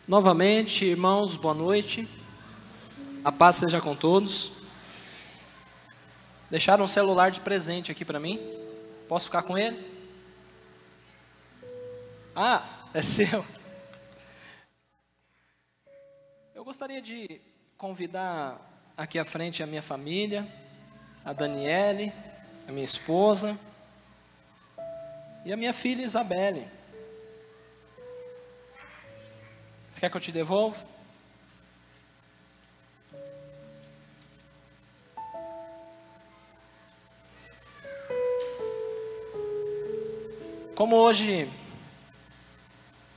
Novamente, irmãos, boa noite. A paz seja com todos. Deixaram um celular de presente aqui para mim. Posso ficar com ele? Ah, é seu. Eu gostaria de convidar aqui à frente a minha família, a Daniele, a minha esposa e a minha filha Isabelle. Você quer que eu te devolva? Como hoje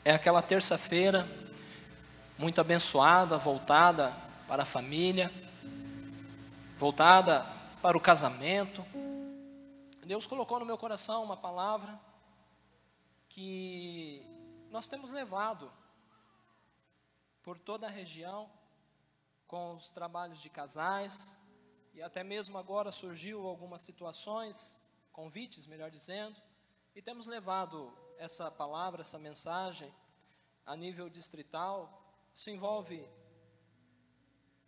é aquela terça-feira muito abençoada, voltada para a família, voltada para o casamento, Deus colocou no meu coração uma palavra que nós temos levado por toda a região com os trabalhos de casais, e até mesmo agora surgiu algumas situações, convites, melhor dizendo, e temos levado essa palavra, essa mensagem a nível distrital. Isso envolve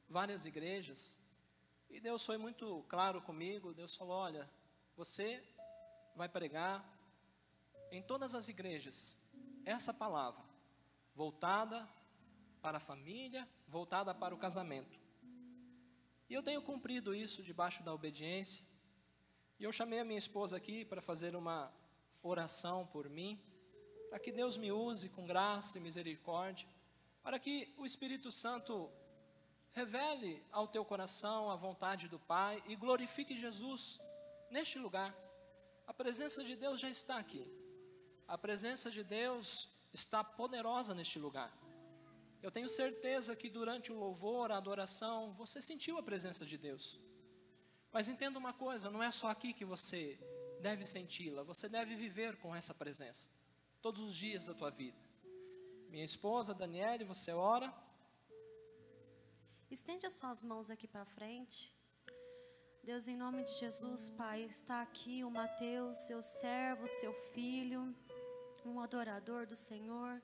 várias igrejas, e Deus foi muito claro comigo. Deus falou: olha, você vai pregar em todas as igrejas essa palavra, voltada para a família, voltada para o casamento. E eu tenho cumprido isso debaixo da obediência, e eu chamei a minha esposa aqui para fazer uma oração por mim, para que Deus me use com graça e misericórdia, para que o Espírito Santo revele ao teu coração a vontade do Pai e glorifique Jesus neste lugar. A presença de Deus já está aqui, a presença de Deus está poderosa neste lugar. Eu tenho certeza que durante o louvor, a adoração, você sentiu a presença de Deus. Mas entenda uma coisa, não é só aqui que você deve senti-la, você deve viver com essa presença todos os dias da tua vida. Minha esposa, Daniele, você ora. Estende as suas mãos aqui para frente. Deus, em nome de Jesus, Pai, está aqui o Mateus, seu servo, seu filho, um adorador do Senhor.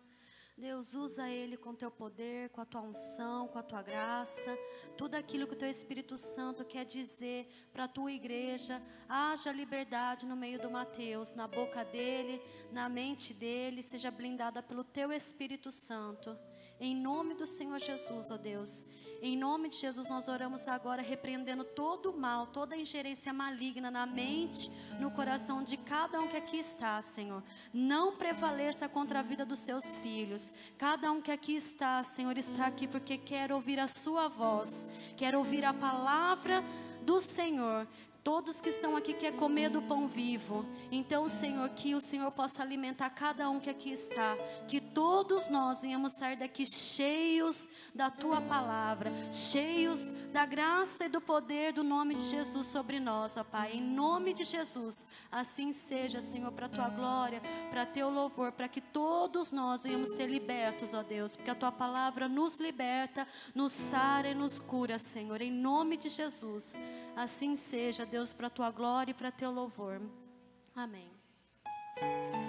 Deus, usa ele com teu poder, com a tua unção, com a tua graça, tudo aquilo que o teu Espírito Santo quer dizer para a tua igreja. Haja liberdade no meio do Mateus, na boca dele, na mente dele, seja blindada pelo teu Espírito Santo. Em nome do Senhor Jesus, ó Deus. Em nome de Jesus nós oramos agora, repreendendo todo o mal, toda a ingerência maligna na mente, no coração de cada um que aqui está, Senhor. Não prevaleça contra a vida dos seus filhos. Cada um que aqui está, Senhor, está aqui porque quer ouvir a sua voz, quer ouvir a palavra do Senhor. Todos que estão aqui querem comer do pão vivo. Então, Senhor, que o Senhor possa alimentar cada um que aqui está. Que todos nós venhamos sair daqui cheios da Tua palavra, cheios da graça e do poder do nome de Jesus sobre nós, ó Pai. Em nome de Jesus, assim seja, Senhor, para a Tua glória, para Teu louvor, para que todos nós venhamos ser libertos, ó Deus. Porque a Tua palavra nos liberta, nos sara e nos cura, Senhor. Em nome de Jesus, assim seja, Deus, para a Tua glória e para Teu louvor. Amém.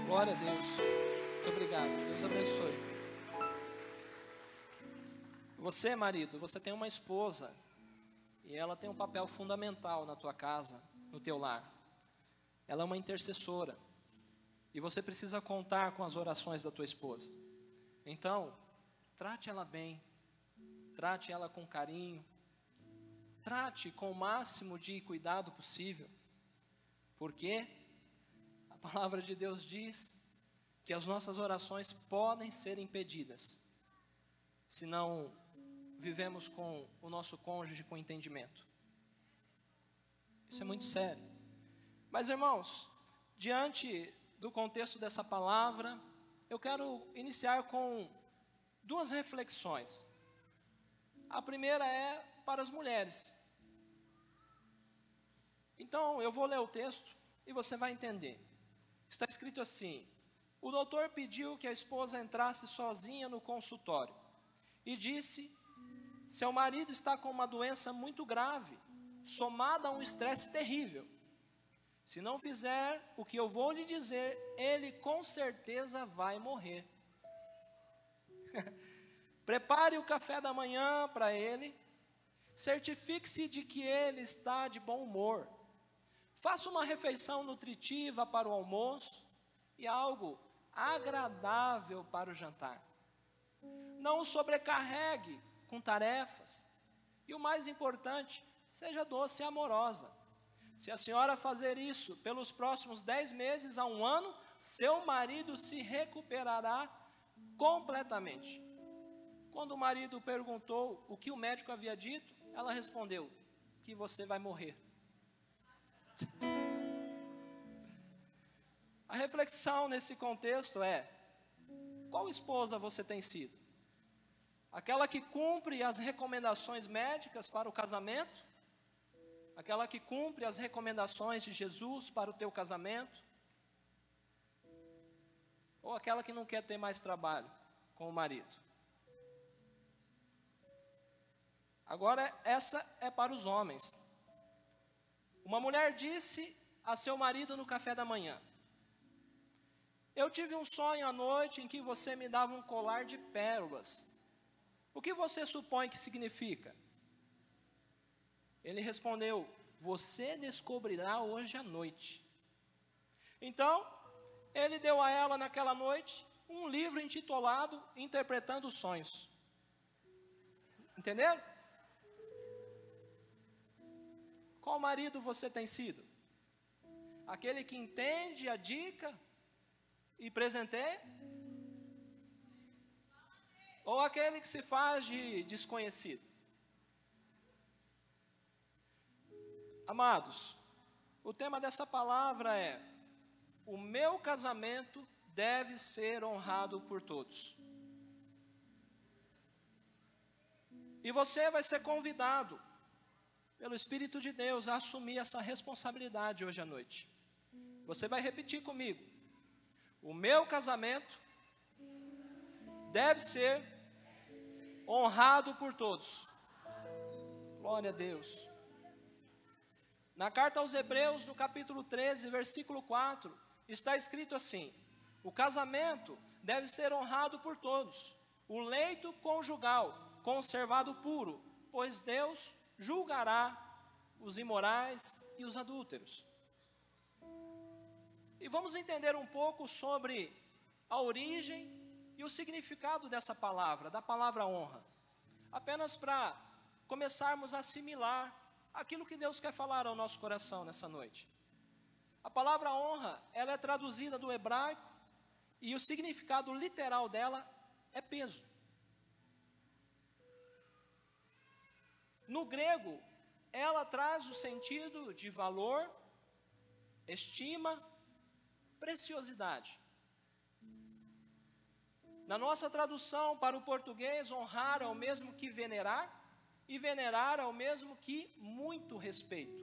Glória a Deus. Muito obrigado. Deus abençoe. Você, marido, você tem uma esposa e ela tem um papel fundamental na tua casa, no teu lar. Ela é uma intercessora e você precisa contar com as orações da tua esposa. Então, trate ela bem, trate ela com carinho, trate com o máximo de cuidado possível, porque a palavra de Deus diz que as nossas orações podem ser impedidas se não vivemos com o nosso cônjuge com entendimento. Isso é muito sério. Mas, irmãos, diante do contexto dessa palavra, eu quero iniciar com duas reflexões. A primeira é para as mulheres. Então, eu vou ler o texto e você vai entender. Está escrito assim: o doutor pediu que a esposa entrasse sozinha no consultório e disse: seu marido está com uma doença muito grave, somada a um estresse terrível. Se não fizer o que eu vou lhe dizer, ele com certeza vai morrer. Prepare o café da manhã para ele. Certifique-se de que ele está de bom humor. Faça uma refeição nutritiva para o almoço e algo agradável para o jantar. Não o sobrecarregue com tarefas. E o mais importante, seja doce e amorosa. Se a senhora fazer isso pelos próximos 10 meses a 1 ano, seu marido se recuperará completamente. Quando o marido perguntou o que o médico havia dito, ela respondeu que você vai morrer. A reflexão nesse contexto é: qual esposa você tem sido? Aquela que cumpre as recomendações médicas para o casamento? Aquela que cumpre as recomendações de Jesus para o teu casamento? Ou aquela que não quer ter mais trabalho com o marido? Agora, essa é para os homens. Uma mulher disse a seu marido no café da manhã: eu tive um sonho à noite em que você me dava um colar de pérolas. O que você supõe que significa? Ele respondeu: você descobrirá hoje à noite. Então, ele deu a ela naquela noite um livro intitulado Interpretando os Sonhos. Entenderam? Qual marido você tem sido? Aquele que entende a dica e presenteia? Ou aquele que se faz de desconhecido? Amados, o tema dessa palavra é: o meu casamento deve ser honrado por todos. E você vai ser convidado pelo Espírito de Deus a assumir essa responsabilidade hoje à noite. Você vai repetir comigo: o meu casamento deve ser honrado por todos. Glória a Deus. Na carta aos Hebreus, no capítulo 13, versículo 4, está escrito assim: o casamento deve ser honrado por todos, o leito conjugal conservado puro, pois Deus julgará os imorais e os adúlteros. E vamos entender um pouco sobre a origem e o significado dessa palavra, da palavra honra. Apenas para começarmos a assimilar aquilo que Deus quer falar ao nosso coração nessa noite. A palavra honra, ela é traduzida do hebraico e o significado literal dela é peso. No grego, ela traz o sentido de valor, estima, preciosidade. Na nossa tradução para o português, honrar é o mesmo que venerar, e venerar é o mesmo que muito respeito.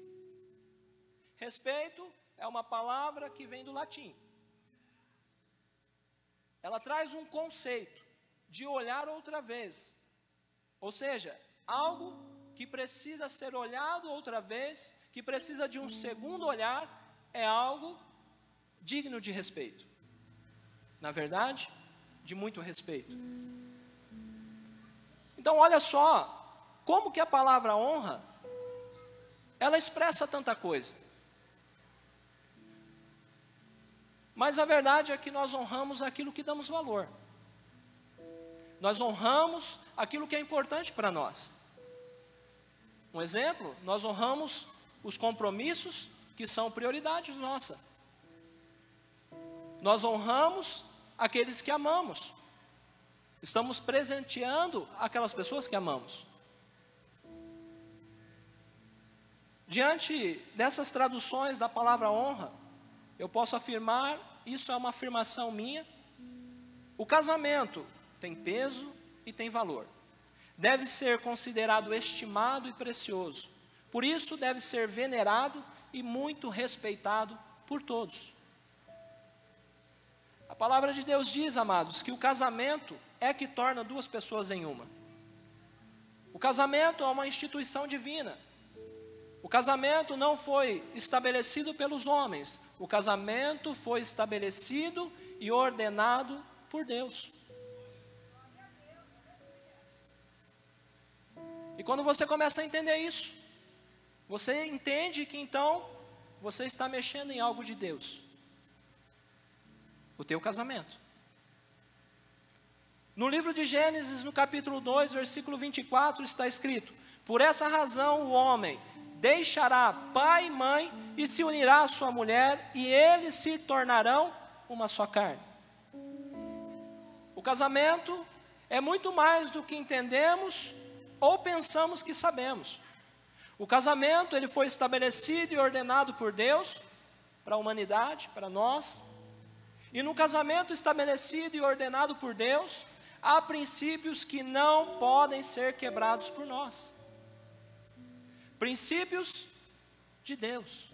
Respeito é uma palavra que vem do latim. Ela traz um conceito de olhar outra vez, ou seja, algo que precisa ser olhado outra vez, que precisa de um segundo olhar, é algo digno de respeito. Na verdade, de muito respeito. Então, olha só, como que a palavra honra, ela expressa tanta coisa. Mas a verdade é que nós honramos aquilo que damos valor. Nós honramos aquilo que é importante para nós. Um exemplo, nós honramos os compromissos que são prioridades nossa. Nós honramos aqueles que amamos. Estamos presenteando aquelas pessoas que amamos. Diante dessas traduções da palavra honra, eu posso afirmar, isso é uma afirmação minha, o casamento tem peso e tem valor. Deve ser considerado estimado e precioso. Por isso deve ser venerado e muito respeitado por todos. A palavra de Deus diz, amados, que o casamento é que torna duas pessoas em uma. O casamento é uma instituição divina. O casamento não foi estabelecido pelos homens. O casamento foi estabelecido e ordenado por Deus. quando você começa a entender isso, você entende que então você está mexendo em algo de Deus. O teu casamento. No livro de Gênesis, no capítulo 2, versículo 24, está escrito: por essa razão o homem deixará pai e mãe e se unirá à sua mulher, e eles se tornarão uma só carne. O casamento é muito mais do que entendemos ou pensamos que sabemos. O casamento, ele foi estabelecido e ordenado por Deus para a humanidade, para nós. E no casamento estabelecido e ordenado por Deus, há princípios que não podem ser quebrados por nós. Princípios de Deus.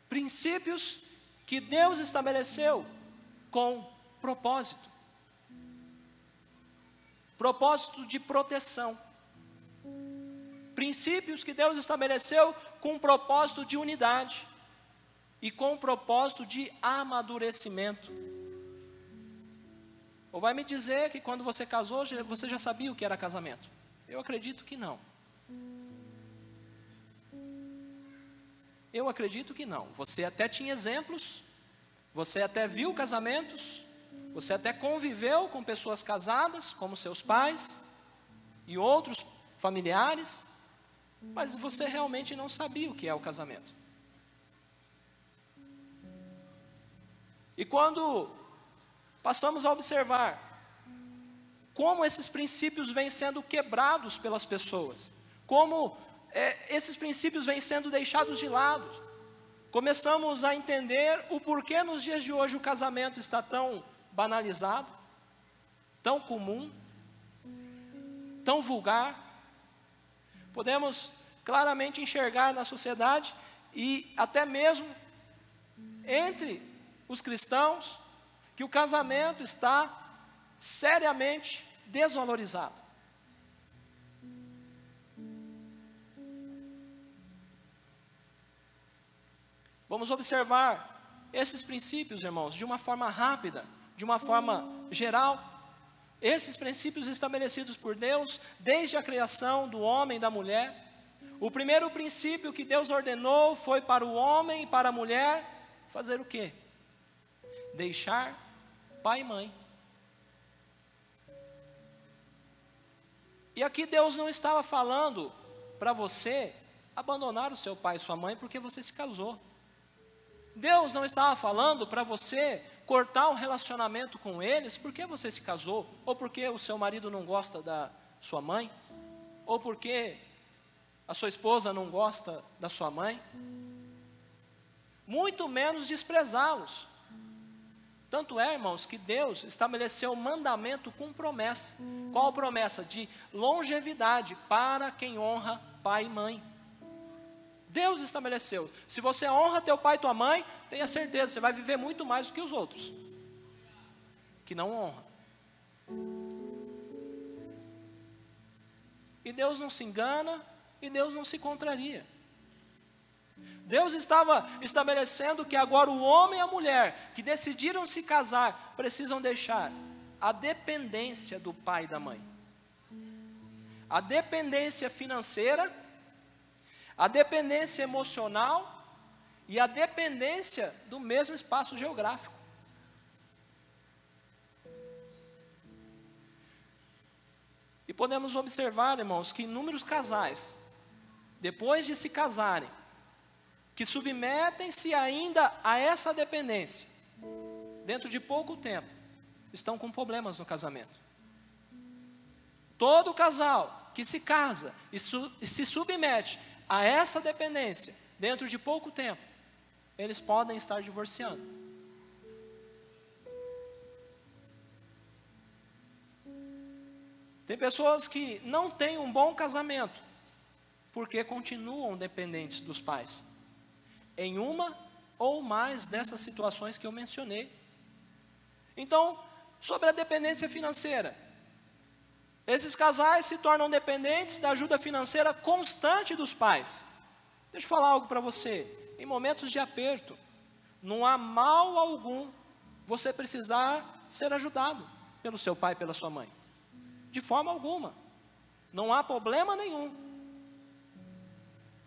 Princípios que Deus estabeleceu com propósito. Propósito de proteção. Princípios que Deus estabeleceu com um propósito de unidade e com um propósito de amadurecimento. Ou vai me dizer que quando você casou, você já sabia o que era casamento? Eu acredito que não. Eu acredito que não. Você até tinha exemplos, você até viu casamentos, você até conviveu com pessoas casadas, como seus pais e outros familiares, mas você realmente não sabia o que é o casamento. E quando passamos a observar como esses princípios vêm sendo quebrados pelas pessoas, como esses princípios vêm sendo deixados de lado, começamos a entender o porquê nos dias de hoje o casamento está tão banalizado, tão comum, tão vulgar. Podemos claramente enxergar na sociedade e até mesmo entre os cristãos que o casamento está seriamente desvalorizado. Vamos observar esses princípios, irmãos, de uma forma rápida, de uma forma geral. Esses princípios estabelecidos por Deus desde a criação do homem e da mulher. O primeiro princípio que Deus ordenou foi para o homem e para a mulher fazer o quê? Deixar pai e mãe. E aqui Deus não estava falando para você abandonar o seu pai e sua mãe porque você se casou. Deus não estava falando para você cortar o relacionamento com eles porque você se casou, ou porque o seu marido não gosta da sua mãe, ou porque a sua esposa não gosta da sua mãe. Muito menos desprezá-los. Tanto é, irmãos, que Deus estabeleceu um mandamento com promessa. Qual a promessa? De longevidade para quem honra pai e mãe. Deus estabeleceu. Se você honra teu pai e tua mãe, tenha certeza, você vai viver muito mais do que os outros que não honram. E Deus não se engana e Deus não se contraria. Deus estava estabelecendo que agora o homem e a mulher que decidiram se casar precisam deixar a dependência do pai e da mãe, a dependência financeira, a dependência emocional e a dependência do mesmo espaço geográfico. E podemos observar, irmãos, que inúmeros casais, depois de se casarem, que submetem-se ainda a essa dependência, dentro de pouco tempo, estão com problemas no casamento. Todo casal que se casa e se submete a essa dependência, dentro de pouco tempo, eles podem estar divorciando. Tem pessoas que não têm um bom casamento, porque continuam dependentes dos pais, em uma ou mais dessas situações que eu mencionei. Então, sobre a dependência financeira, esses casais se tornam dependentes da ajuda financeira constante dos pais. Deixa eu falar algo para você. Em momentos de aperto, não há mal algum você precisar ser ajudado pelo seu pai e pela sua mãe. De forma alguma. Não há problema nenhum.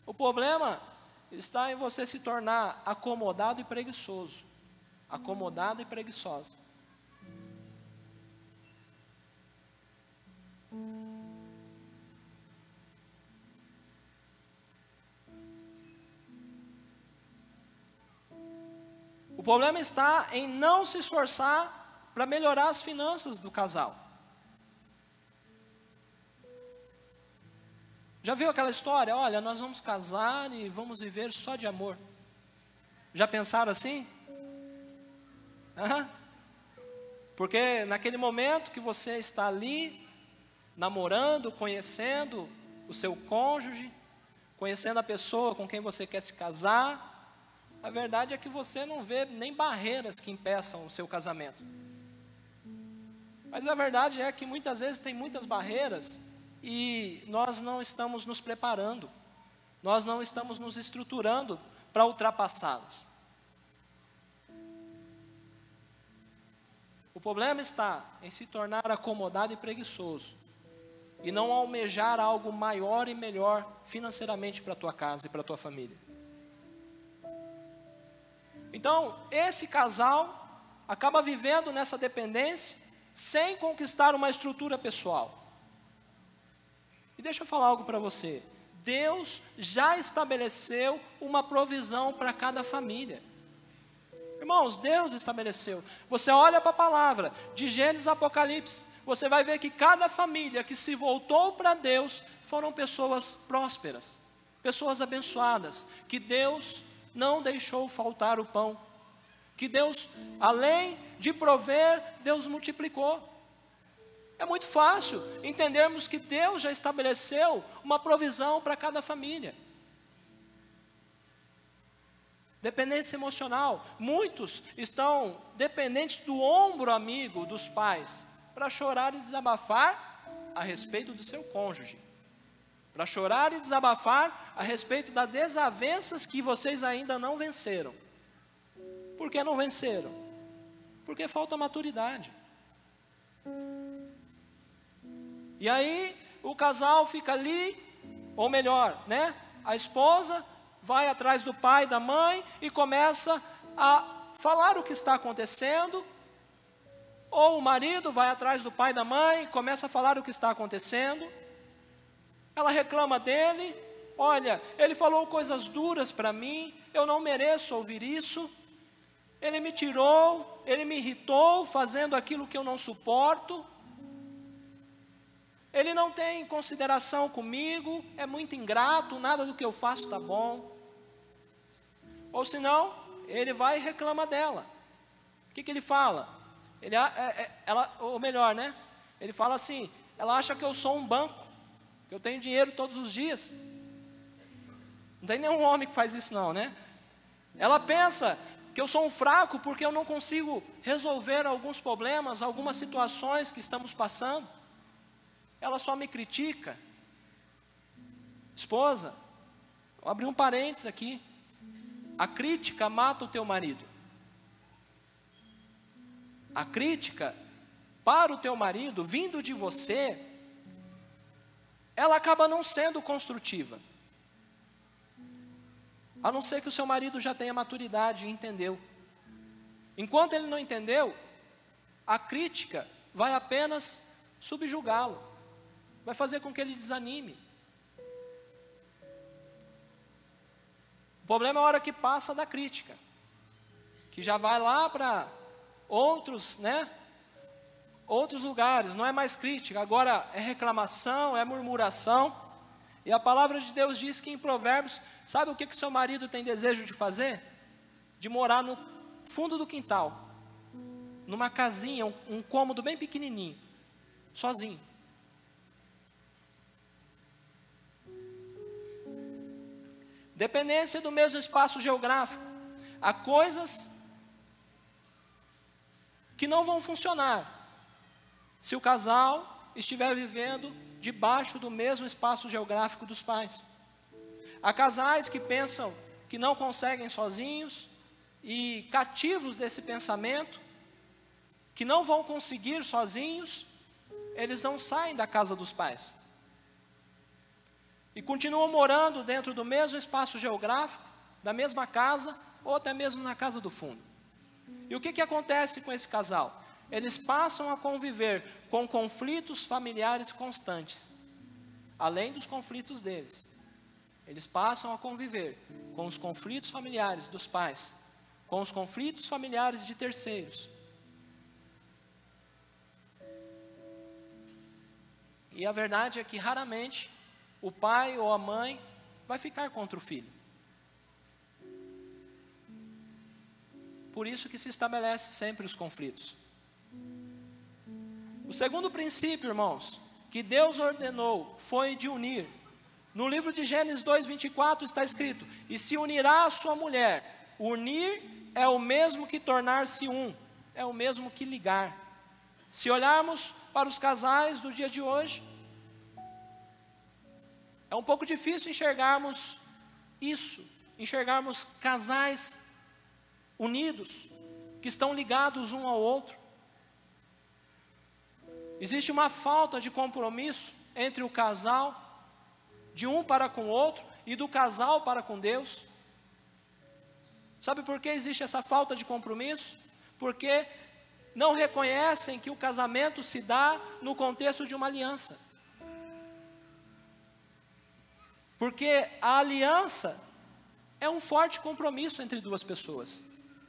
O problema está em você se tornar acomodado e preguiçoso. Acomodada e preguiçosa. O problema está em não se esforçar para melhorar as finanças do casal. Já viu aquela história? Olha, nós vamos casar e vamos viver só de amor. Já pensaram assim? Porque naquele momento que você está ali, namorando, conhecendo o seu cônjuge, conhecendo a pessoa com quem você quer se casar, a verdade é que você não vê nem barreiras que impeçam o seu casamento. Mas a verdade é que muitas vezes tem muitas barreiras e nós não estamos nos preparando, nós não estamos nos estruturando para ultrapassá-las. O problema está em se tornar acomodado e preguiçoso e não almejar algo maior e melhor financeiramente para a tua casa e para a tua família. Então, esse casal acaba vivendo nessa dependência sem conquistar uma estrutura pessoal. E deixa eu falar algo para você. Deus já estabeleceu uma provisão para cada família. Irmãos, Deus estabeleceu. Você olha para a palavra, de Gênesis a Apocalipse, você vai ver que cada família que se voltou para Deus foram pessoas prósperas, pessoas abençoadas, que Deus não deixou faltar o pão, que Deus, além de prover, Deus multiplicou. É muito fácil entendermos que Deus já estabeleceu uma provisão para cada família. Dependência emocional. Muitos estão dependentes do ombro amigo dos pais para chorar e desabafar a respeito do seu cônjuge. Para chorar e desabafar a respeito das desavenças que vocês ainda não venceram. Por que não venceram? Porque falta maturidade. E aí o casal fica ali, ou melhor, né? A esposa vai atrás do pai e da mãe e começa a falar o que está acontecendo. Ou o marido vai atrás do pai e da mãe e começa a falar o que está acontecendo. Ela reclama dele. Olha, ele falou coisas duras para mim, eu não mereço ouvir isso. Ele me tirou, ele me irritou fazendo aquilo que eu não suporto. Ele não tem consideração comigo, é muito ingrato, nada do que eu faço está bom. Ou senão, ele vai e reclama dela. O que ele fala? Ou melhor, né? Ele fala assim, ela acha que eu sou um banco, que eu tenho dinheiro todos os dias. Não tem nenhum homem que faz isso não, né? Ela pensa que eu sou um fraco porque eu não consigo resolver alguns problemas, algumas situações que estamos passando. Ela só me critica. Esposa, vou abrir um parênteses aqui. A crítica mata o teu marido. A crítica para o teu marido, vindo de você, ela acaba não sendo construtiva. A não ser que o seu marido já tenha maturidade e entendeu. Enquanto ele não entendeu, a crítica vai apenas subjugá-lo. Vai fazer com que ele desanime. O problema é a hora que passa da crítica, que já vai lá para outros, né? Outros lugares, não é mais crítica, agora é reclamação, é murmuração. E a palavra de Deus diz que em Provérbios, sabe o que seu marido tem desejo de fazer? De morar no fundo do quintal, numa casinha, um cômodo bem pequenininho, sozinho. Dependência do mesmo espaço geográfico. Há coisas que não vão funcionar se o casal estiver vivendo debaixo do mesmo espaço geográfico dos pais. Há casais que pensam que não conseguem sozinhos e cativos desse pensamento, que não vão conseguir sozinhos, eles não saem da casa dos pais. e continuam morando dentro do mesmo espaço geográfico, da mesma casa, ou até mesmo na casa do fundo. E o que acontece com esse casal? Eles passam a conviver com conflitos familiares constantes, além dos conflitos deles. Eles passam a conviver com os conflitos familiares dos pais, com os conflitos familiares de terceiros. E a verdade é que raramente o pai ou a mãe vai ficar contra o filho. Por isso que se estabelece sempre os conflitos. O segundo princípio, irmãos, que Deus ordenou foi de unir. No livro de Gênesis 2:24 está escrito: e se unirá a sua mulher. Unir é o mesmo que tornar-se um, é o mesmo que ligar. Se olharmos para os casais do dia de hoje, é um pouco difícil enxergarmos isso, enxergarmos casais unidos, que estão ligados um ao outro. Existe uma falta de compromisso entre o casal, de um para com o outro, e do casal para com Deus. Sabe por que existe essa falta de compromisso? Porque não reconhecem que o casamento se dá no contexto de uma aliança. Porque a aliança é um forte compromisso entre duas pessoas.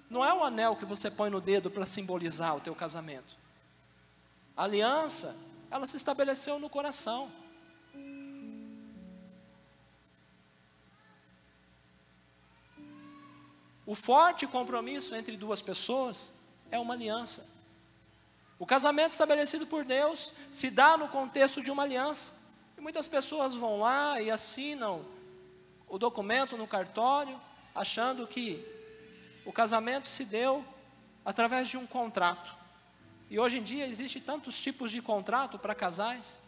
Não é o anel que você põe no dedo para simbolizar o teu casamento. A aliança, ela se estabeleceu no coração. O forte compromisso entre duas pessoas é uma aliança. O casamento estabelecido por Deus se dá no contexto de uma aliança. E muitas pessoas vão lá e assinam o documento no cartório, achando que o casamento se deu através de um contrato. E hoje em dia existem tantos tipos de contrato para casais,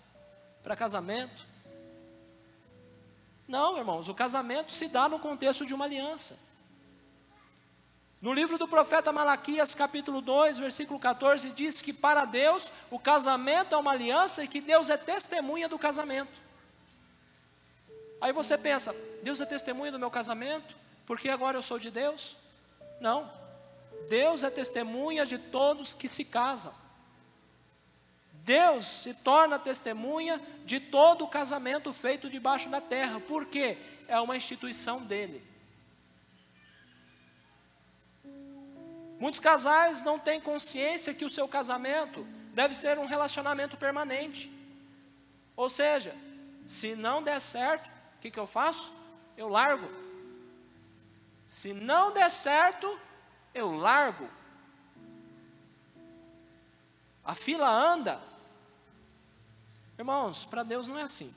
para casamento. Não, irmãos, o casamento se dá no contexto de uma aliança. No livro do profeta Malaquias, capítulo 2, versículo 14, diz que para Deus o casamento é uma aliança e que Deus é testemunha do casamento. Aí você pensa, Deus é testemunha do meu casamento, porque agora eu sou de Deus? Não, Deus é testemunha de todos que se casam. Deus se torna testemunha de todo o casamento feito debaixo da terra. Por quê? É uma instituição dele. Muitos casais não têm consciência que o seu casamento deve ser um relacionamento permanente. Ou seja, se não der certo, o que eu faço? Eu largo. Se não der certo, eu largo. A fila anda. Irmãos, para Deus não é assim.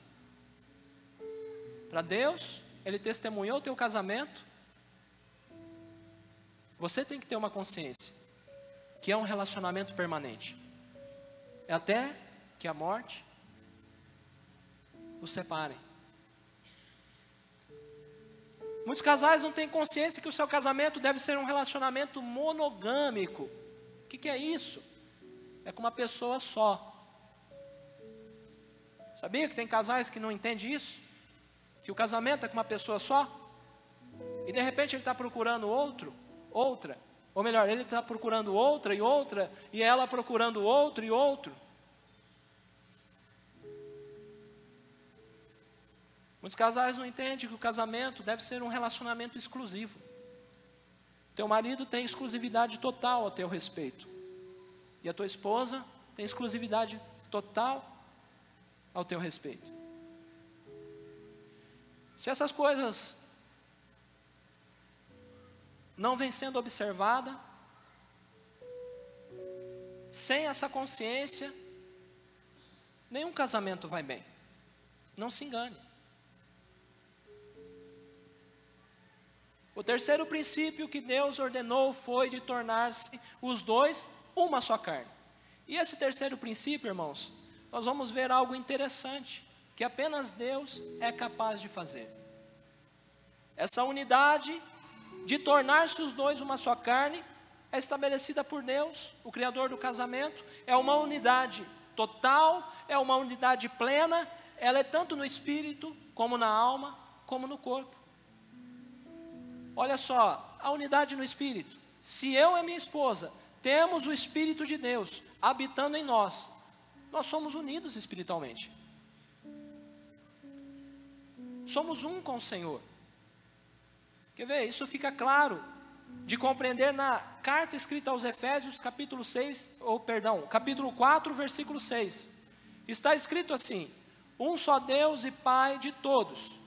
Para Deus, Ele testemunhou o teu casamento. Você tem que ter uma consciência que é um relacionamento permanente. É até que a morte os separe. Muitos casais não têm consciência que o seu casamento deve ser um relacionamento monogâmico. O que é isso? É com uma pessoa só. Sabia que tem casais que não entendem isso? Que o casamento é com uma pessoa só? E de repente ele está procurando outra. Ou melhor, ele está procurando outra, e ela procurando outro e outro. Muitos casais não entendem que o casamento deve ser um relacionamento exclusivo. Teu marido tem exclusividade total a teu respeito. E a tua esposa tem exclusividade total ao teu respeito. Se essas coisas não vêm sendo observadas, sem essa consciência, nenhum casamento vai bem. Não se engane. O terceiro princípio que Deus ordenou foi de tornar-se os dois uma só carne. E esse terceiro princípio, irmãos, nós vamos ver algo interessante, que apenas Deus é capaz de fazer. Essa unidade de tornar-se os dois uma só carne é estabelecida por Deus, o Criador do casamento. É uma unidade total, é uma unidade plena, ela é tanto no espírito como na alma, como no corpo. Olha só, a unidade no espírito. Se eu e minha esposa temos o Espírito de Deus habitando em nós, nós somos unidos espiritualmente. Somos um com o Senhor. Quer ver? Isso fica claro de compreender na carta escrita aos Efésios, capítulo 4, versículo 6. Está escrito assim: um só Deus e Pai de todos,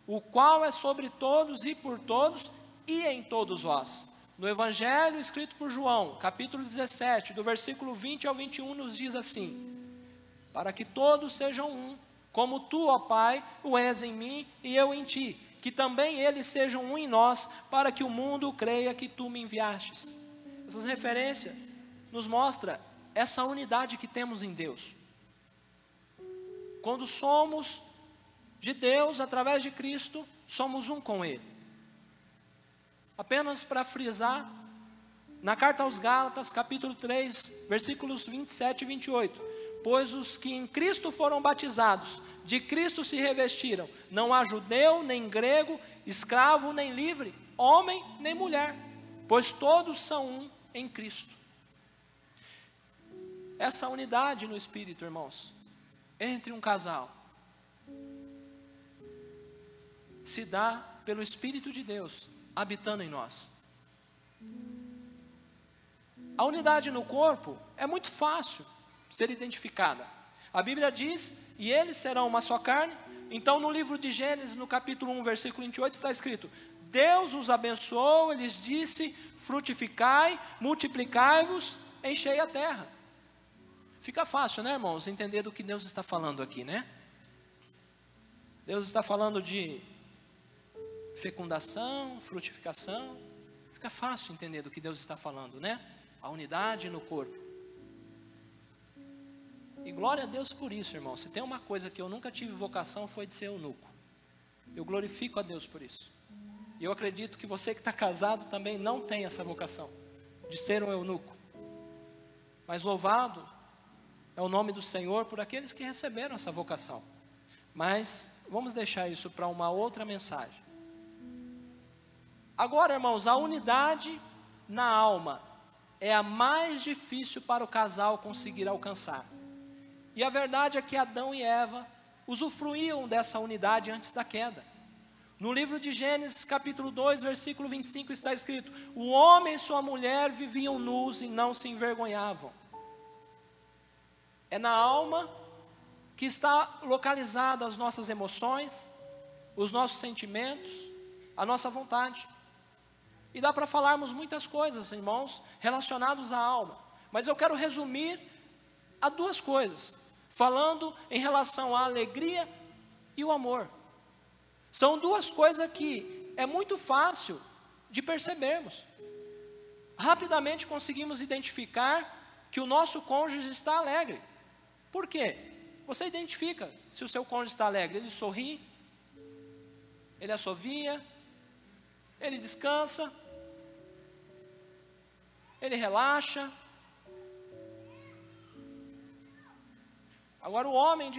o qual é sobre todos e por todos e em todos vós. No Evangelho escrito por João, capítulo 17, do versículo 20 ao 21, nos diz assim: para que todos sejam um, como tu, ó Pai, o és em mim e eu em ti, que também eles sejam um em nós, para que o mundo creia que tu me enviastes. Essas referências nos mostram essa unidade que temos em Deus. Quando somos de Deus, através de Cristo, somos um com Ele. Apenas para frisar, na carta aos Gálatas, capítulo 3, versículos 27 e 28, pois os que em Cristo foram batizados, de Cristo se revestiram, não há judeu, nem grego, escravo, nem livre, homem, nem mulher, pois todos são um em Cristo. Essa unidade no Espírito, irmãos, entre um casal, se dá pelo Espírito de Deus habitando em nós. A unidade no corpo é muito fácil ser identificada. A Bíblia diz, e eles serão uma só carne. Então no livro de Gênesis, no capítulo 1, versículo 28, está escrito: Deus os abençoou, ele lhes disse: frutificai, multiplicai-vos, enchei a terra. Fica fácil, né, irmãos, entender do que Deus está falando aqui, né? Deus está falando de fecundação, frutificação. Fica fácil entender do que Deus está falando, né? A unidade no corpo. E glória a Deus por isso, irmão. Se tem uma coisa que eu nunca tive vocação, foi de ser eunuco. Eu glorifico a Deus por isso. E eu acredito que você que está casado também não tem essa vocação de ser um eunuco. Mas louvado é o nome do Senhor por aqueles que receberam essa vocação. Mas vamos deixar isso para uma outra mensagem. Agora, irmãos, a unidade na alma é a mais difícil para o casal conseguir alcançar. E a verdade é que Adão e Eva usufruíam dessa unidade antes da queda. No livro de Gênesis, capítulo 2, versículo 25, está escrito: o homem e sua mulher viviam nus e não se envergonhavam. É na alma que está localizada as nossas emoções, os nossos sentimentos, a nossa vontade. E dá para falarmos muitas coisas, irmãos, relacionadas à alma. Mas eu quero resumir a duas coisas, falando em relação à alegria e o amor. São duas coisas que é muito fácil de percebermos. Rapidamente conseguimos identificar que o nosso cônjuge está alegre. Por quê? Você identifica se o seu cônjuge está alegre. Ele sorri, ele assovia, ele descansa, ele relaxa. Agora o homem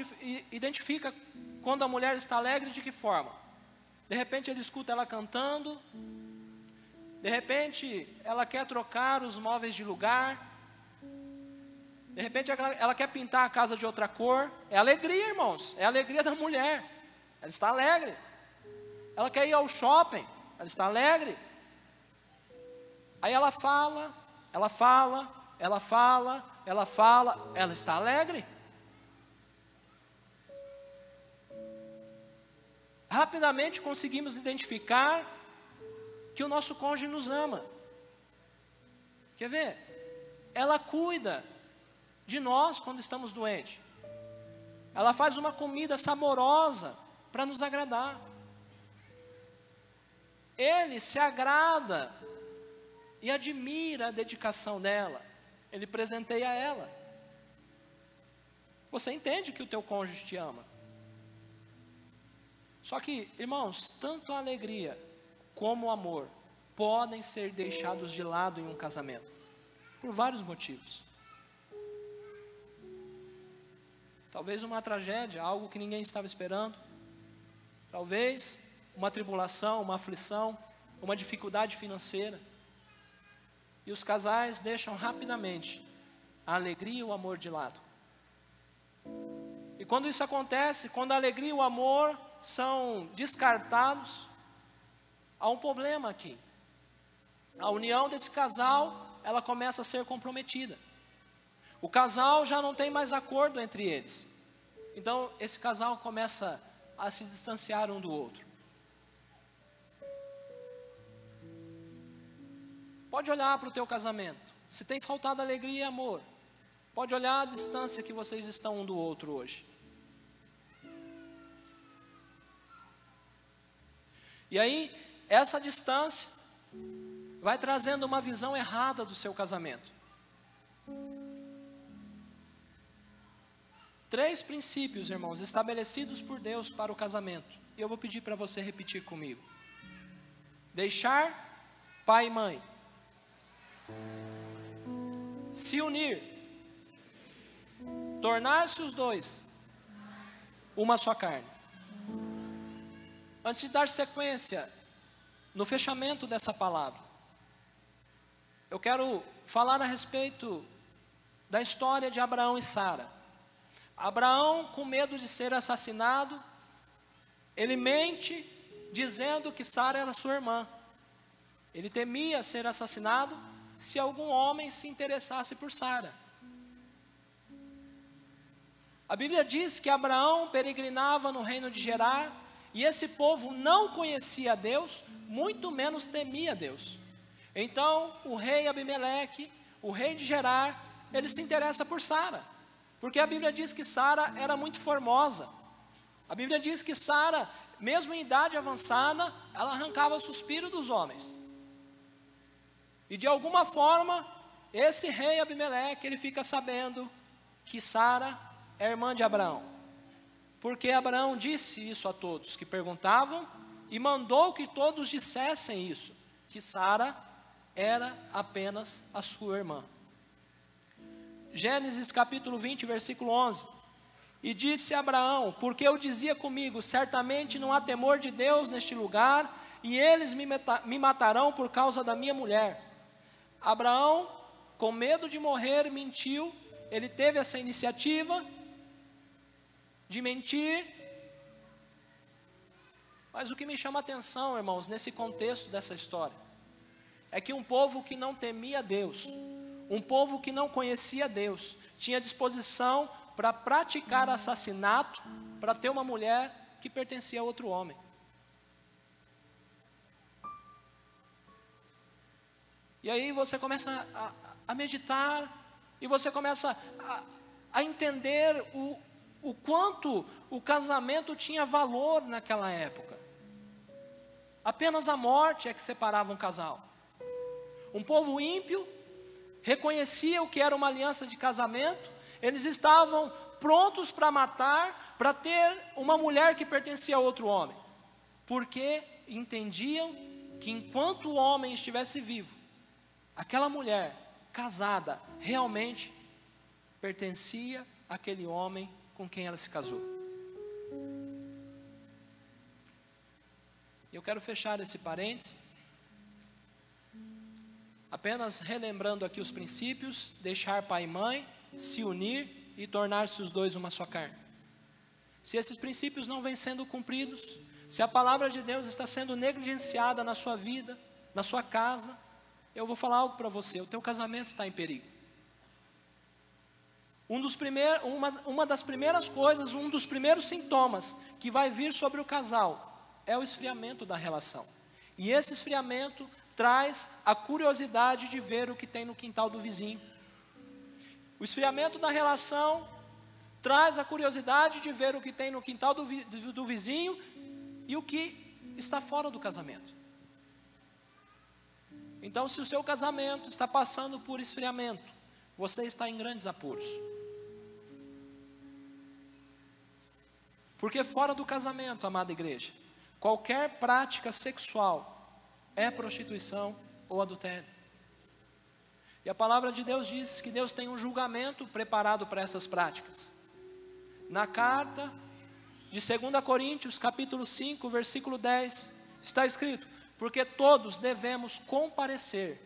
identifica quando a mulher está alegre de que forma? De repente ele escuta ela cantando, de repente ela quer trocar os móveis de lugar, de repente ela quer pintar a casa de outra cor. É alegria, irmãos, é a alegria da mulher, ela está alegre. Ela quer ir ao shopping, ela está alegre. Aí ela fala, ela está alegre. Rapidamente conseguimos identificar que o nosso cônjuge nos ama. Quer ver? Ela cuida de nós quando estamos doentes. Ela faz uma comida saborosa para nos agradar. Ele se agrada e admira a dedicação dela. Ele presenteia ela. Você entende que o teu cônjuge te ama. Só que, irmãos, tanto a alegria como o amor podem ser deixados de lado em um casamento, por vários motivos. Talvez uma tragédia, algo que ninguém estava esperando. Talvez uma tribulação, uma aflição, uma dificuldade financeira. E os casais deixam rapidamente a alegria e o amor de lado. E quando isso acontece, quando a alegria e o amor são descartados, há um problema aqui. A união desse casal, ela começa a ser comprometida. O casal já não tem mais acordo entre eles. Então, esse casal começa a se distanciar um do outro. Pode olhar para o teu casamento. Se tem faltado alegria e amor, pode olhar a distância que vocês estão um do outro hoje. E aí, essa distância vai trazendo uma visão errada do seu casamento. 3 princípios, irmãos, estabelecidos por Deus para o casamento. E eu vou pedir para você repetir comigo. Deixar pai e mãe. Se unir. Tornar-se os dois uma só carne. Antes de dar sequência no fechamento dessa palavra, eu quero falar a respeito da história de Abraão e Sara. Abraão, com medo de ser assassinado, ele mente dizendo que Sara era sua irmã. Ele temia ser assassinado se algum homem se interessasse por Sara. A Bíblia diz que Abraão peregrinava no reino de Gerar, e esse povo não conhecia Deus, muito menos temia Deus. Então, o rei Abimeleque, o rei de Gerar, ele se interessa por Sara, porque a Bíblia diz que Sara era muito formosa. A Bíblia diz que Sara, mesmo em idade avançada, ela arrancava o suspiro dos homens. E de alguma forma, esse rei Abimeleque, ele fica sabendo que Sara é irmã de Abraão. Porque Abraão disse isso a todos que perguntavam e mandou que todos dissessem isso, que Sara era apenas a sua irmã. Gênesis capítulo 20, versículo 11. E disse Abraão, porque eu dizia comigo, certamente não há temor de Deus neste lugar, e eles me matarão por causa da minha mulher. Abraão, com medo de morrer, mentiu. Ele teve essa iniciativa de mentir. Mas o que me chama a atenção, irmãos, nesse contexto dessa história, é que um povo que não temia Deus, um povo que não conhecia Deus, tinha disposição para praticar assassinato, para ter uma mulher que pertencia a outro homem. E aí você começa a meditar, e você começa a entender o quanto o casamento tinha valor naquela época. Apenas a morte é que separava um casal. Um povo ímpio reconhecia o que era uma aliança de casamento, eles estavam prontos para matar, para ter uma mulher que pertencia a outro homem, porque entendiam que enquanto o homem estivesse vivo, aquela mulher casada realmente pertencia àquele homem com quem ela se casou. Eu quero fechar esse parêntese, apenas relembrando aqui os princípios: deixar pai e mãe, se unir e tornar-se os dois uma só carne. Se esses princípios não vêm sendo cumpridos, se a palavra de Deus está sendo negligenciada na sua vida, na sua casa, eu vou falar algo para você: o teu casamento está em perigo. Uma das primeiras coisas, um dos primeiros sintomas que vai vir sobre o casal é o esfriamento da relação. E esse esfriamento traz a curiosidade de ver o que tem no quintal do vizinho. O esfriamento da relação traz a curiosidade de ver o que tem no quintal do vizinho e o que está fora do casamento. Então, se o seu casamento está passando por esfriamento, você está em grandes apuros. Porque fora do casamento, amada igreja, qualquer prática sexual é prostituição ou adultério. E a palavra de Deus diz que Deus tem um julgamento preparado para essas práticas. Na carta de 2 Coríntios, capítulo 5, versículo 10, está escrito: porque todos devemos comparecer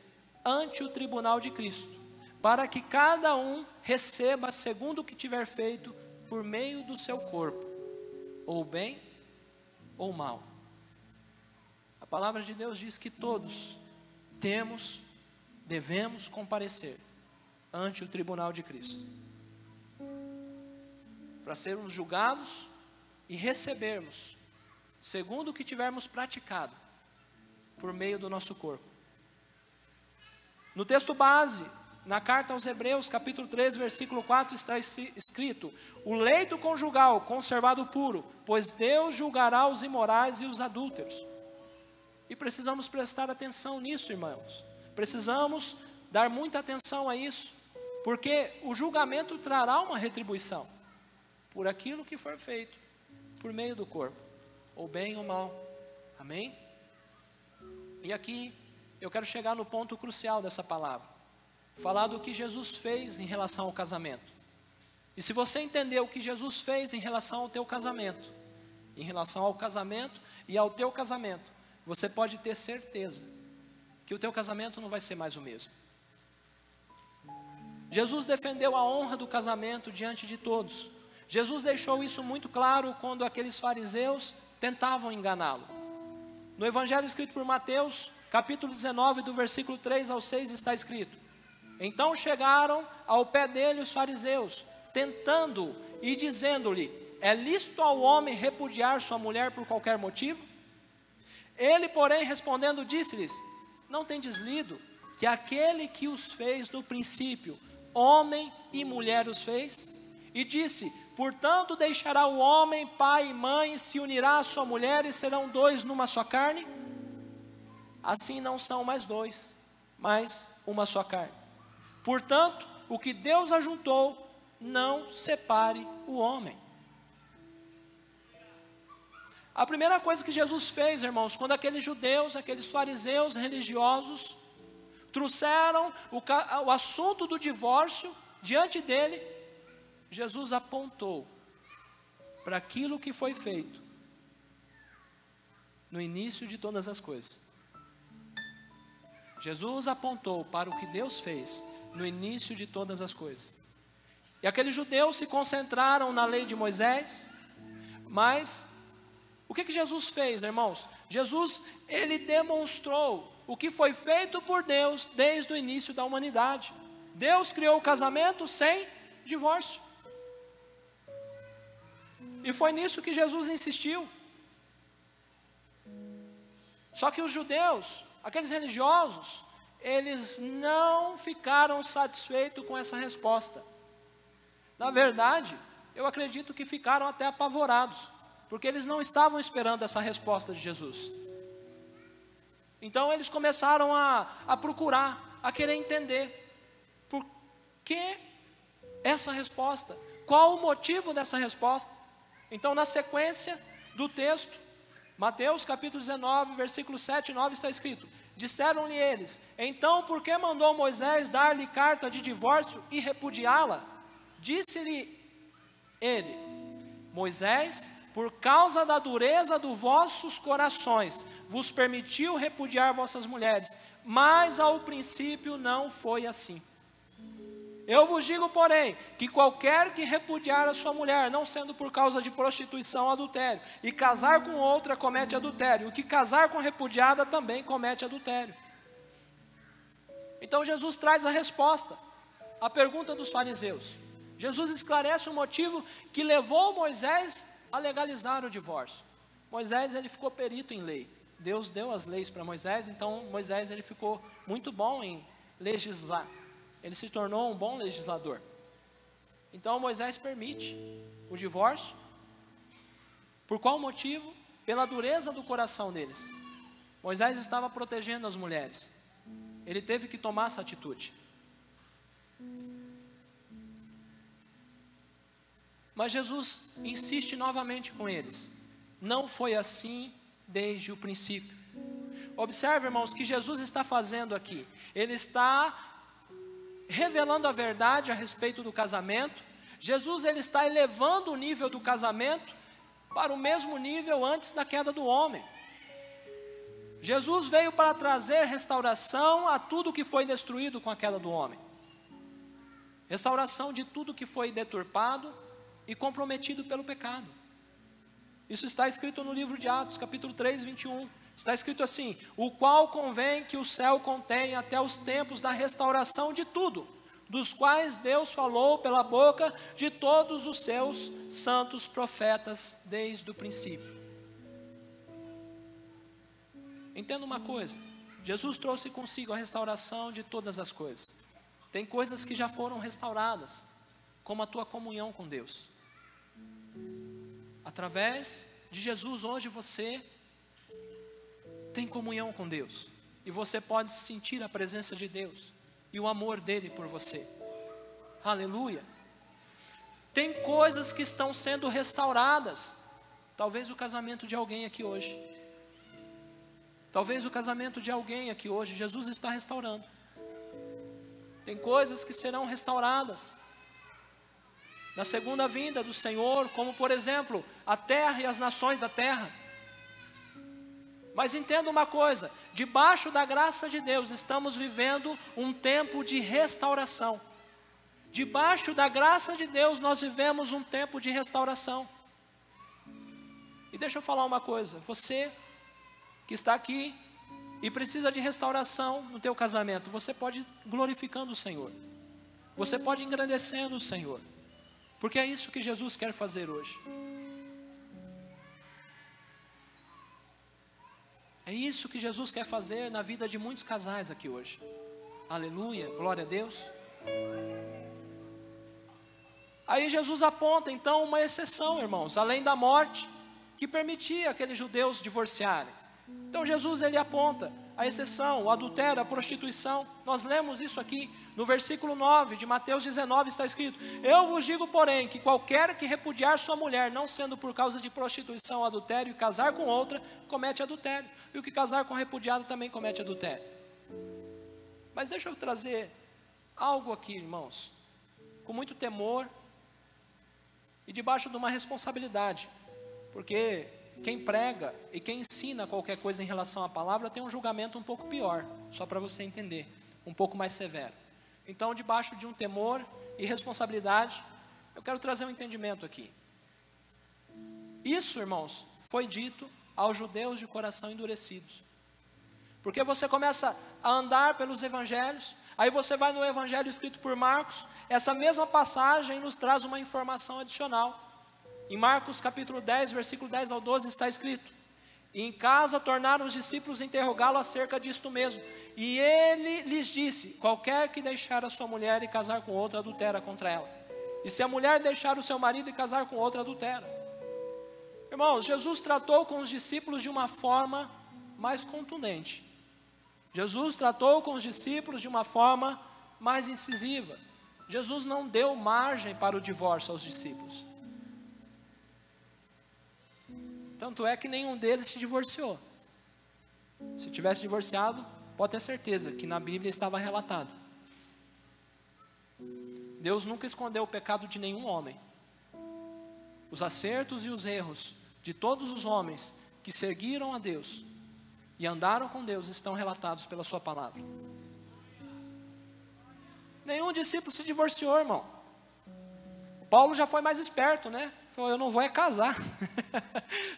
ante o tribunal de Cristo, para que cada um receba segundo o que tiver feito por meio do seu corpo, ou bem ou mal. A palavra de Deus diz que todos devemos comparecer ante o tribunal de Cristo, para sermos julgados e recebermos segundo o que tivermos praticado por meio do nosso corpo. No texto base, na carta aos Hebreus, capítulo 3, versículo 4, está escrito: o leito conjugal conservado puro, pois Deus julgará os imorais e os adúlteros. E precisamos prestar atenção nisso, irmãos. Precisamos dar muita atenção a isso, porque o julgamento trará uma retribuição por aquilo que for feito por meio do corpo, ou bem ou mal. Amém? E aqui eu quero chegar no ponto crucial dessa palavra, falar do que Jesus fez em relação ao casamento. E se você entender o que Jesus fez em relação ao teu casamento, em relação ao casamento e ao teu casamento, você pode ter certeza que o teu casamento não vai ser mais o mesmo. Jesus defendeu a honra do casamento diante de todos. Jesus deixou isso muito claro quando aqueles fariseus tentavam enganá-lo. No evangelho escrito por Mateus, capítulo 19, do versículo 3 ao 6, está escrito: então chegaram ao pé dele os fariseus, tentando-o e dizendo-lhe: é lícito ao homem repudiar sua mulher por qualquer motivo? Ele, porém, respondendo, disse-lhes: não tendes lido que aquele que os fez no princípio, homem e mulher os fez? E disse: portanto deixará o homem pai e mãe, se unirá à sua mulher e serão dois numa só carne? Assim não são mais dois, mas uma só carne. Portanto, o que Deus ajuntou, não separe o homem. A primeira coisa que Jesus fez, irmãos, quando aqueles judeus, aqueles fariseus religiosos, trouxeram o assunto do divórcio diante dele, Jesus apontou para aquilo que foi feito no início de todas as coisas. Jesus apontou para o que Deus fez no início de todas as coisas. E aqueles judeus se concentraram na lei de Moisés, mas o que Jesus fez, irmãos? Jesus, ele demonstrou o que foi feito por Deus desde o início da humanidade. Deus criou o casamento sem divórcio. E foi nisso que Jesus insistiu. Só que os judeus, aqueles religiosos, eles não ficaram satisfeitos com essa resposta. Na verdade, eu acredito que ficaram até apavorados, porque eles não estavam esperando essa resposta de Jesus. Então eles começaram a procurar, a querer entender por que essa resposta, qual o motivo dessa resposta. Então, na sequência do texto, Mateus capítulo 19, versículos 7 e 9 está escrito: disseram-lhe eles: então por que mandou Moisés dar-lhe carta de divórcio e repudiá-la? Disse-lhe ele: Moisés, por causa da dureza dos vossos corações, vos permitiu repudiar vossas mulheres, mas ao princípio não foi assim. Eu vos digo, porém, que qualquer que repudiar a sua mulher, não sendo por causa de prostituição ou adultério, e casar com outra, comete adultério. O que casar com repudiada também comete adultério. Então Jesus traz a resposta à pergunta dos fariseus. Jesus esclarece o motivo que levou Moisés a legalizar o divórcio. Moisés, ele ficou perito em lei. Deus deu as leis para Moisés, então Moisés, ele ficou muito bom em legislar. Ele se tornou um bom legislador. Então Moisés permite o divórcio. Por qual motivo? Pela dureza do coração deles. Moisés estava protegendo as mulheres. Ele teve que tomar essa atitude. Mas Jesus insiste novamente com eles: não foi assim desde o princípio. Observe, irmãos, o que Jesus está fazendo aqui. Ele está revelando a verdade a respeito do casamento. Jesus, ele está elevando o nível do casamento para o mesmo nível antes da queda do homem. Jesus veio para trazer restauração a tudo que foi destruído com a queda do homem. Restauração de tudo que foi deturpado e comprometido pelo pecado. Isso está escrito no livro de Atos, capítulo 3, 21. Está escrito assim: o qual convém que o céu contenha até os tempos da restauração de tudo, dos quais Deus falou pela boca de todos os seus santos profetas desde o princípio. Entenda uma coisa, Jesus trouxe consigo a restauração de todas as coisas. Tem coisas que já foram restauradas, como a tua comunhão com Deus. Através de Jesus, hoje você tem comunhão com Deus, e você pode sentir a presença de Deus e o amor dele por você. Aleluia. Tem coisas que estão sendo restauradas. Talvez o casamento de alguém aqui hoje. Talvez o casamento de alguém aqui hoje, Jesus está restaurando. Tem coisas que serão restauradas na segunda vinda do Senhor, como por exemplo, a terra e as nações da terra. Mas entenda uma coisa, debaixo da graça de Deus, estamos vivendo um tempo de restauração. Debaixo da graça de Deus, nós vivemos um tempo de restauração. E deixa eu falar uma coisa, você que está aqui e precisa de restauração no teu casamento, você pode ir glorificando o Senhor. Você pode ir engrandecendo o Senhor. Porque é isso que Jesus quer fazer hoje. É isso que Jesus quer fazer na vida de muitos casais aqui hoje. Aleluia, glória a Deus. Aí Jesus aponta então uma exceção, irmãos, além da morte, que permitia aqueles judeus divorciarem. Então Jesus ele aponta a exceção, o adultério, a prostituição. Nós lemos isso aqui no versículo 9 de Mateus 19, está escrito: eu vos digo, porém, que qualquer que repudiar sua mulher, não sendo por causa de prostituição, adultério, e casar com outra, comete adultério. E o que casar com repudiado também comete adultério. Mas deixa eu trazer algo aqui, irmãos, com muito temor e debaixo de uma responsabilidade, porque quem prega e quem ensina qualquer coisa em relação à palavra tem um julgamento um pouco pior, só para você entender, um pouco mais severo. Então, debaixo de um temor e responsabilidade, eu quero trazer um entendimento aqui. Isso, irmãos, foi dito aos judeus de coração endurecidos. Porque você começa a andar pelos evangelhos, aí você vai no evangelho escrito por Marcos, essa mesma passagem nos traz uma informação adicional. Em Marcos capítulo 10, versículo 10 ao 12 está escrito: e em casa tornaram os discípulos a interrogá-lo acerca disto mesmo. E ele lhes disse: qualquer que deixar a sua mulher e casar com outra, adultera contra ela. E se a mulher deixar o seu marido e casar com outra, adultera. Irmãos, Jesus tratou com os discípulos de uma forma mais contundente. Jesus tratou com os discípulos de uma forma mais incisiva. Jesus não deu margem para o divórcio aos discípulos. Tanto é que nenhum deles se divorciou. Se tivesse divorciado, pode ter certeza que na Bíblia estava relatado. Deus nunca escondeu o pecado de nenhum homem. Os acertos e os erros de todos os homens que seguiram a Deus e andaram com Deus estão relatados pela sua palavra. Nenhum discípulo se divorciou, irmão. Paulo já foi mais esperto, né? Falou: eu não vou é casar.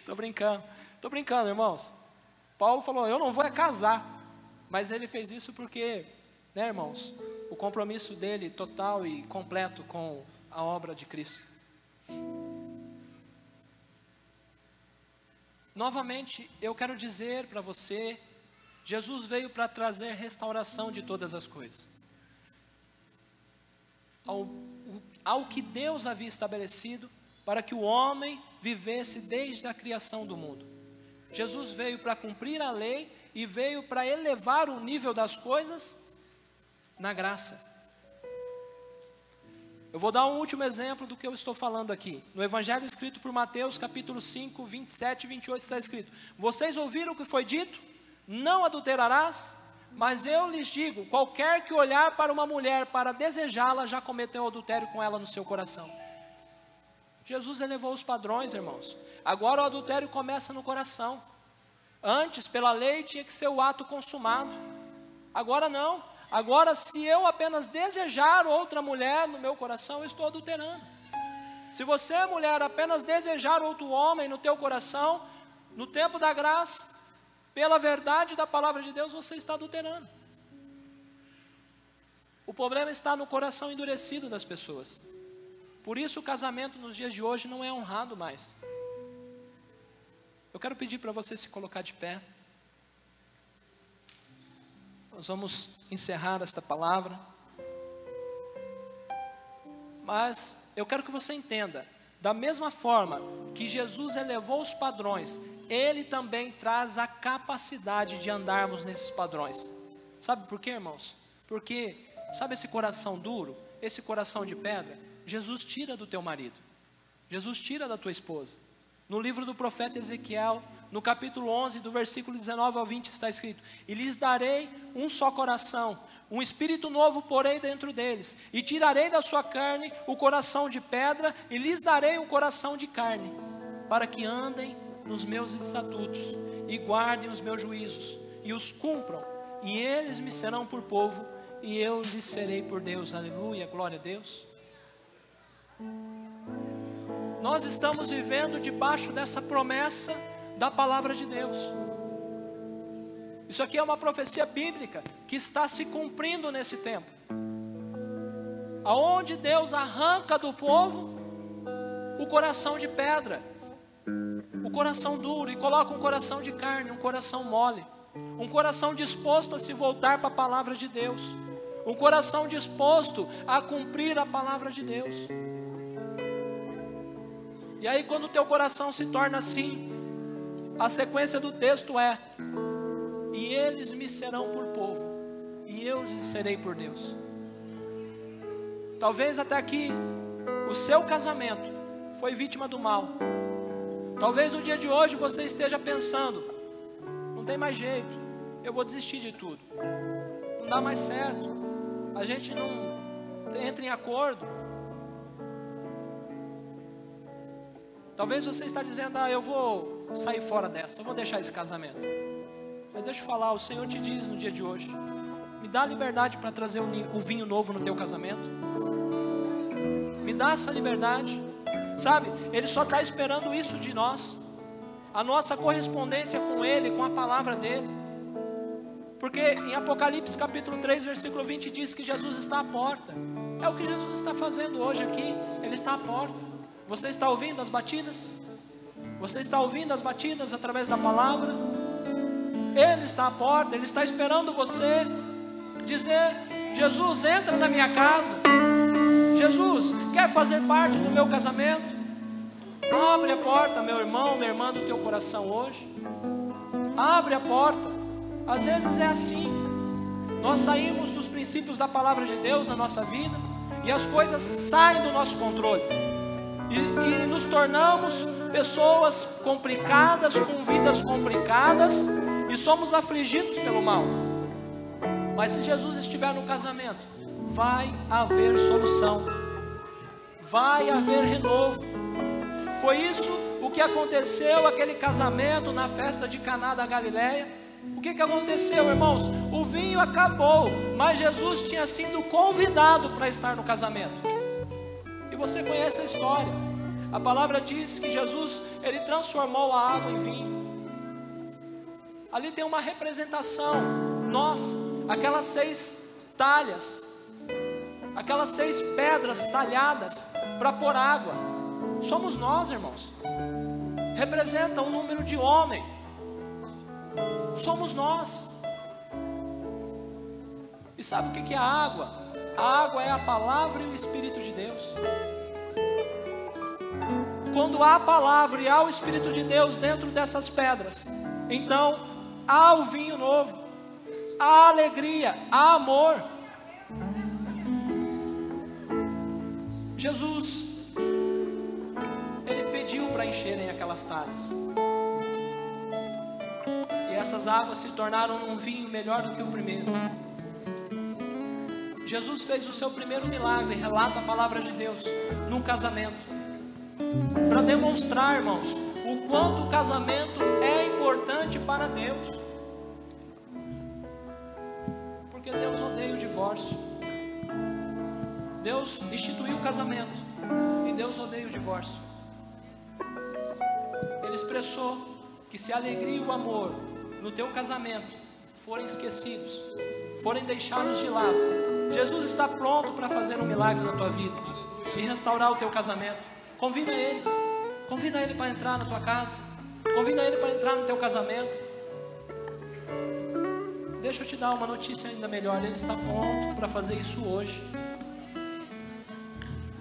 Estou brincando, irmãos. Paulo falou: eu não vou é casar. Mas ele fez isso porque, né, irmãos, o compromisso dele total e completo com a obra de Cristo. Novamente, eu quero dizer para você, Jesus veio para trazer restauração de todas as coisas. Ao que Deus havia estabelecido para que o homem vivesse desde a criação do mundo. Jesus veio para cumprir a lei e veio para elevar o nível das coisas na graça. Eu vou dar um último exemplo do que eu estou falando aqui. No evangelho escrito por Mateus, capítulo 5, 27 e 28, está escrito: vocês ouviram o que foi dito? Não adulterarás? Mas eu lhes digo, qualquer que olhar para uma mulher para desejá-la, já cometeu adultério com ela no seu coração. Jesus elevou os padrões, irmãos. Agora o adultério começa no coração. Antes, pela lei, tinha que ser o ato consumado. Agora não. Agora, se eu apenas desejar outra mulher no meu coração, eu estou adulterando. Se você, mulher, apenas desejar outro homem no teu coração, no tempo da graça, pela verdade da palavra de Deus, você está adulterando. O problema está no coração endurecido das pessoas. Por isso o casamento nos dias de hoje não é honrado mais. Eu quero pedir para você se colocar de pé. Nós vamos encerrar esta palavra. Mas eu quero que você entenda, da mesma forma que Jesus elevou os padrões, Ele também traz a capacidade de andarmos nesses padrões. Sabe por quê, irmãos? Porque, sabe esse coração duro, esse coração de pedra? Jesus tira do teu marido. Jesus tira da tua esposa. No livro do profeta Ezequiel, no capítulo 11, do versículo 19 ao 20, está escrito: e lhes darei um só coração, um espírito novo porei dentro deles, e tirarei da sua carne o coração de pedra, e lhes darei um coração de carne, para que andem nos meus estatutos, e guardem os meus juízos, e os cumpram, e eles me serão por povo, e eu lhes serei por Deus. Aleluia, glória a Deus. Nós estamos vivendo debaixo dessa promessa da palavra de Deus. Isso aqui é uma profecia bíblica que está se cumprindo nesse tempo, aonde Deus arranca do povo o coração de pedra, o coração duro, e coloca um coração de carne, um coração mole, um coração disposto a se voltar para a palavra de Deus, um coração disposto a cumprir a palavra de Deus. E aí, quando o teu coração se torna assim, a sequência do texto é: e eles me serão por povo, e eu lhes serei por Deus. Talvez até aqui o seu casamento foi vítima do mal. Talvez no dia de hoje você esteja pensando: não tem mais jeito, eu vou desistir de tudo, não dá mais certo, a gente não entra em acordo. Talvez você está dizendo: eu vou sair fora dessa, eu vou deixar esse casamento. Mas deixa eu falar, o Senhor te diz no dia de hoje: me dá liberdade para trazer o vinho novo no teu casamento. Me dá essa liberdade. Sabe, Ele só está esperando isso de nós, a nossa correspondência com Ele, com a palavra dEle. Porque em Apocalipse capítulo 3, versículo 20 diz que Jesus está à porta. É o que Jesus está fazendo hoje aqui, Ele está à porta. Você está ouvindo as batidas? Você está ouvindo as batidas através da palavra? Ele está à porta, Ele está esperando você dizer: Jesus, entra na minha casa. Jesus, quer fazer parte do meu casamento? Abre a porta, meu irmão, minha irmã, do teu coração hoje. Abre a porta. Às vezes é assim. Nós saímos dos princípios da palavra de Deus na nossa vida, e as coisas saem do nosso controle. E nos tornamos pessoas complicadas, com vidas complicadas, e somos afligidos pelo mal. Mas se Jesus estiver no casamento, vai haver solução, vai haver renovo. Foi isso o que aconteceu aquele casamento na festa de Caná da Galileia. O que aconteceu, irmãos? O vinho acabou, mas Jesus tinha sido convidado para estar no casamento. Você conhece a história. A palavra diz que Jesus, Ele transformou a água em vinho. Ali tem uma representação nossa, aquelas 6 talhas, aquelas 6 pedras talhadas para pôr água, somos nós, irmãos. Representa um número de homem, somos nós. E sabe o que é a água? A água é a palavra e o Espírito de Deus. Quando há a palavra e há o Espírito de Deus dentro dessas pedras, então há o vinho novo, há alegria, há amor. Jesus, Ele pediu para encherem aquelas talhas, e essas águas se tornaram um vinho melhor do que o primeiro. Jesus fez o seu primeiro milagre, relata a palavra de Deus, num casamento. para demonstrar, irmãos, o quanto o casamento é importante para Deus. Porque Deus odeia o divórcio. Deus instituiu o casamento e Deus odeia o divórcio. Ele expressou que se a alegria e o amor no teu casamento forem esquecidos, forem deixados de lado, Jesus está pronto para fazer um milagre na tua vida e restaurar o teu casamento. Convida Ele para entrar na tua casa, convida Ele para entrar no teu casamento. Deixa eu te dar uma notícia ainda melhor, Ele está pronto para fazer isso hoje,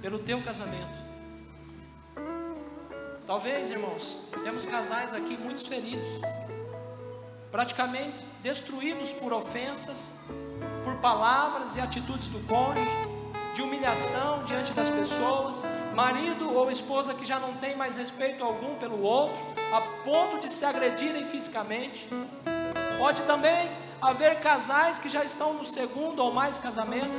pelo teu casamento. Talvez, irmãos, temos casais aqui muitos feridos, praticamente destruídos por ofensas, por palavras e atitudes do cônjuge, de humilhação diante das pessoas, marido ou esposa que já não tem mais respeito algum pelo outro, a ponto de se agredirem fisicamente. Pode também haver casais que já estão no segundo ou mais casamento.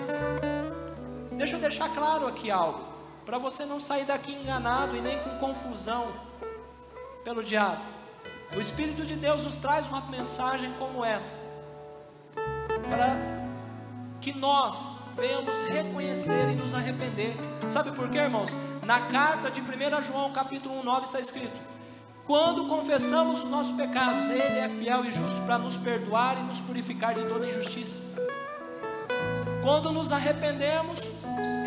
Deixa eu deixar claro aqui algo, para você não sair daqui enganado e nem com confusão pelo diabo. O Espírito de Deus nos traz uma mensagem como essa, para que nós venhamos reconhecer e nos arrepender. Sabe por quê, irmãos? Na carta de 1 João capítulo 1:9 está escrito: quando confessamos os nossos pecados, Ele é fiel e justo para nos perdoar e nos purificar de toda injustiça. Quando nos arrependemos,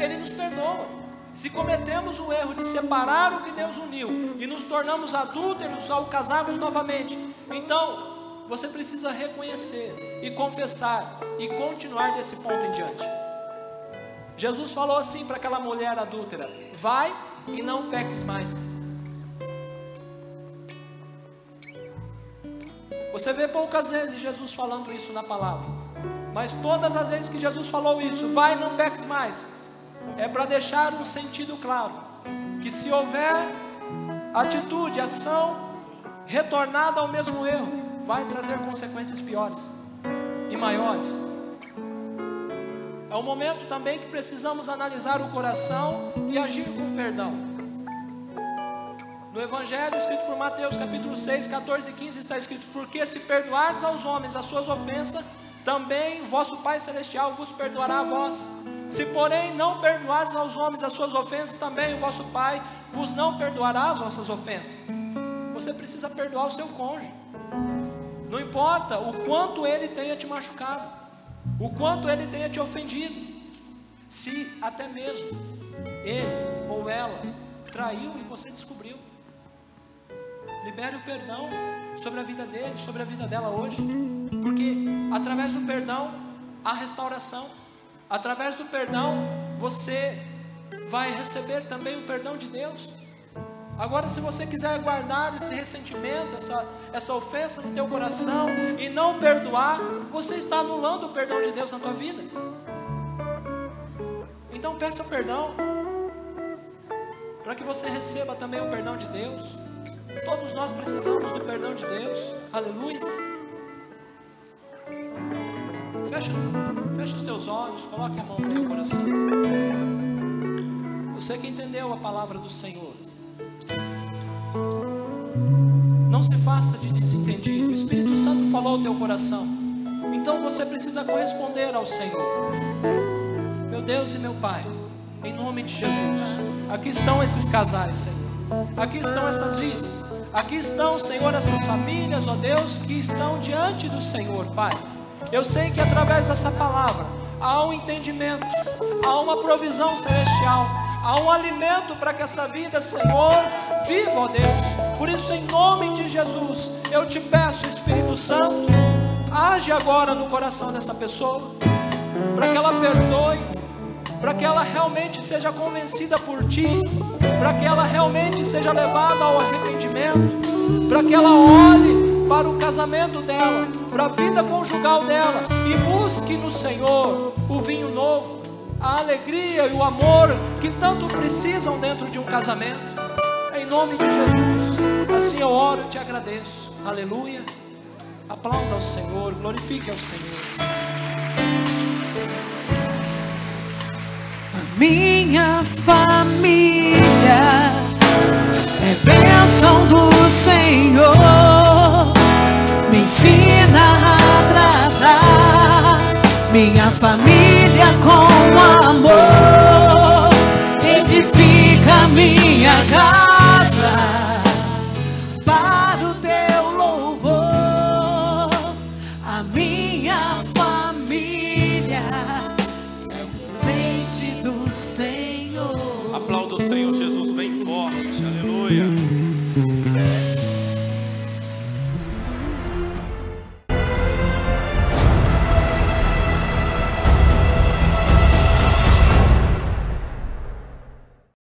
Ele nos perdoa. Se cometemos o erro de separar o que Deus uniu e nos tornamos adúlteros ao casarmos novamente, então você precisa reconhecer e confessar e continuar desse ponto em diante. Jesus falou assim para aquela mulher adúltera: vai e não peques mais. Você vê poucas vezes Jesus falando isso na palavra, mas todas as vezes que Jesus falou isso, vai e não peques mais, é para deixar um sentido claro, que se houver atitude, ação retornada ao mesmo erro, vai trazer consequências piores e maiores. É um momento também que precisamos analisar o coração e agir com perdão. No Evangelho escrito por Mateus capítulo 6, 14 e 15 está escrito: porque se perdoardes aos homens as suas ofensas, também vosso Pai Celestial vos perdoará a vós. Se porém não perdoardes aos homens as suas ofensas, também o vosso Pai vos não perdoará as vossas ofensas. Você precisa perdoar o seu cônjuge. Não importa o quanto ele tenha te machucado, o quanto ele tenha te ofendido. Se até mesmo ele ou ela traiu e você descobriu, libere o perdão sobre a vida dele, sobre a vida dela hoje. Porque através do perdão há restauração. Através do perdão você vai receber também o perdão de Deus. Agora, se você quiser guardar esse ressentimento, essa ofensa no teu coração e não perdoar, você está anulando o perdão de Deus na tua vida. Então peça perdão, para que você receba também o perdão de Deus. Todos nós precisamos do perdão de Deus. Aleluia. Fecha os teus olhos, coloque a mão no teu coração. Você que entendeu a palavra do Senhor, não se faça de desentendido. O Espírito Santo falou ao teu coração, então você precisa corresponder ao Senhor. Meu Deus e meu Pai, em nome de Jesus, aqui estão esses casais, Senhor. Aqui estão essas vidas. Aqui estão, Senhor, essas famílias, ó Deus, que estão diante do Senhor, Pai. Eu sei que através dessa palavra há um entendimento, há uma provisão celestial, há um alimento para que essa vida, Senhor, viva, ó Deus. Por isso, em nome de Jesus, eu te peço, Espírito Santo, age agora no coração dessa pessoa, para que ela perdoe, para que ela realmente seja convencida por Ti, para que ela realmente seja levada ao arrependimento, para que ela olhe para o casamento dela, para a vida conjugal dela, e busque no Senhor o vinho novo, a alegria e o amor que tanto precisam dentro de um casamento. Em nome de Jesus, assim eu oro e te agradeço. Aleluia. Aplauda ao Senhor, glorifique ao Senhor. Minha família Aleluia.